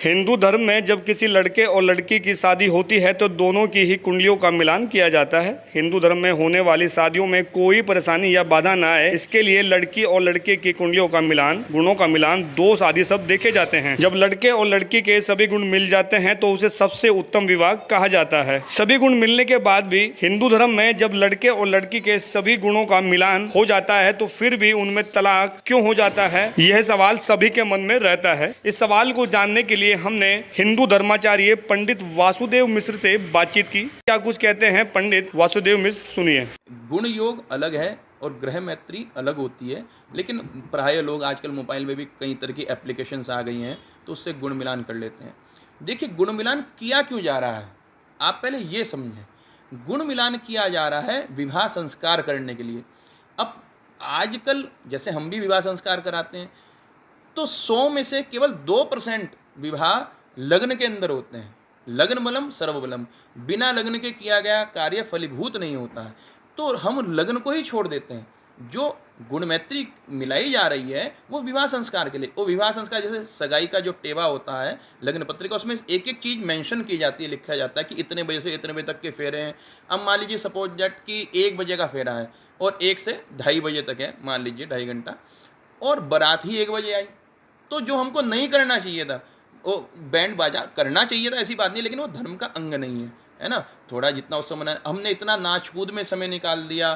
हिंदू धर्म में जब किसी लड़के और लड़की की शादी होती है तो दोनों की ही कुंडलियों का मिलान किया जाता है। हिंदू धर्म में होने वाली शादियों में कोई परेशानी या बाधा ना आए, इसके लिए लड़की और लड़के की कुंडलियों का मिलान, गुणों का मिलान, दोष आदि सब देखे जाते हैं। जब लड़के और लड़की के सभी गुण मिल जाते हैं तो उसे सबसे उत्तम विवाह कहा जाता है। सभी गुण मिलने के बाद भी हिंदू धर्म में जब लड़के और लड़की के सभी गुणों का मिलान हो जाता है तो फिर भी उनमें तलाक क्यों हो जाता है, यह सवाल सभी के मन में रहता है। इस सवाल को जानने के लिए हमने हिंदू धर्माचार्य पंडित वासुदेव मिश्र से बातचीत की। क्या कुछ कहते हैं पंडित वासुदेव मिश्र, सुनिए। गुण योग अलग है और ग्रह मैत्री अलग होती है, लेकिन प्राय लोग आजकल मोबाइल में भी कई तरह की एप्लीकेशंस आ गई हैं तो उससे गुण मिलान कर लेते हैं। देखिए, गुण मिलान किया क्यों जा रहा है, आप पहले ये समझें। गुण मिलान किया जा रहा है विवाह संस्कार करने के लिए। अब आजकल जैसे हम भी विवाह संस्कार कराते हैं तो 100 में से केवल 2% विवाह लग्न के अंदर होते हैं। लग्न बलम सर्वबलम, बिना लग्न के किया गया कार्य फलीभूत नहीं होता है। तो हम लग्न को ही छोड़ देते हैं। जो गुण मैत्री मिलाई जा रही है वो विवाह संस्कार के लिए। वो विवाह संस्कार जैसे सगाई का जो टेवा होता है लग्न पत्रिका, उसमें एक एक चीज़ मेंशन की जाती है, लिखा जाता है कि इतने बजे से इतने बजे तक के फेरे हैं। अब मान लीजिए सपोज दैट कि 1 बजे का फेरा है और 1 से 2:30 बजे तक है, मान लीजिए 2.5 घंटा, और बारात ही 1 बजे आई, तो जो हमको नहीं करना चाहिए था, वो बैंड बाजा करना चाहिए था, ऐसी बात नहीं, लेकिन वो धर्म का अंग नहीं है ना। थोड़ा जितना उस समय हमने इतना नाच कूद में समय निकाल दिया,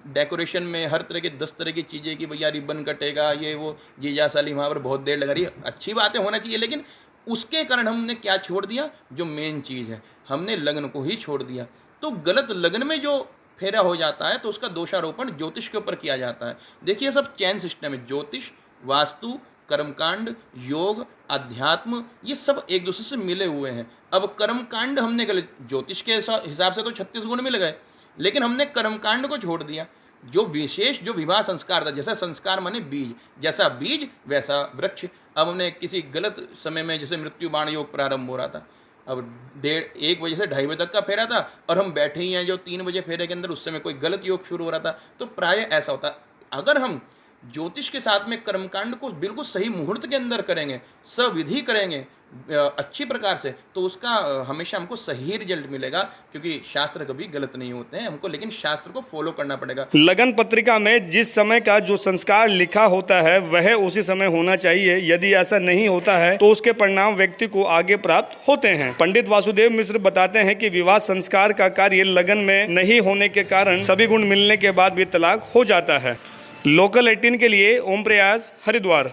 डेकोरेशन में हर तरह के 10 तरह की चीज़ें कि भैया रिबन कटेगा, ये वो, जीजा साली वहाँ पर बहुत देर लगा रही है। अच्छी बातें होना चाहिए, लेकिन उसके कारण हमने क्या छोड़ दिया, जो मेन चीज़ है, हमने लग्न को ही छोड़ दिया। तो गलत लग्न में जो फेरा हो जाता है तो उसका दोषारोपण ज्योतिष के ऊपर किया जाता है। देखिए, सब चैन सिस्टम है, ज्योतिष, वास्तु, कर्मकांड, योग, अध्यात्म, ये सब एक दूसरे से मिले हुए हैं। अब कर्मकांड हमने गलत, ज्योतिष के हिसाब से तो 36 गुण मिल गए, लेकिन हमने कर्मकांड को छोड़ दिया। जो विशेष जो विवाह संस्कार था, जैसा संस्कार माने बीज, जैसा बीज वैसा वृक्ष। अब हमने किसी गलत समय में, जैसे मृत्यु बाण योग प्रारंभ हो रहा था, अब 1 बजे से 2:30 बजे तक का फेरा था और हम बैठे ही हैं जो 3 बजे फेरे के अंदर, उस समय कोई गलत योग शुरू हो रहा था। तो प्राय ऐसा होता है। अगर हम ज्योतिष के साथ में कर्मकांड को बिल्कुल सही मुहूर्त के अंदर करेंगे, सविधि करेंगे अच्छी प्रकार से, तो उसका हमेशा हमको सही रिजल्ट मिलेगा, क्योंकि शास्त्र कभी गलत नहीं होते हैं हमको, लेकिन शास्त्र को फॉलो करना पड़ेगा। लगन पत्रिका में जिस समय का जो संस्कार लिखा होता है वह उसी समय होना चाहिए। यदि ऐसा नहीं होता है तो उसके परिणाम व्यक्ति को आगे प्राप्त होते हैं। पंडित वासुदेव मिश्र बताते हैं कि विवाह संस्कार का कार्य लगन में नहीं होने के कारण सभी गुण मिलने के बाद भी तलाक हो जाता है। लोकल 18 के लिए ओम प्रयास, हरिद्वार।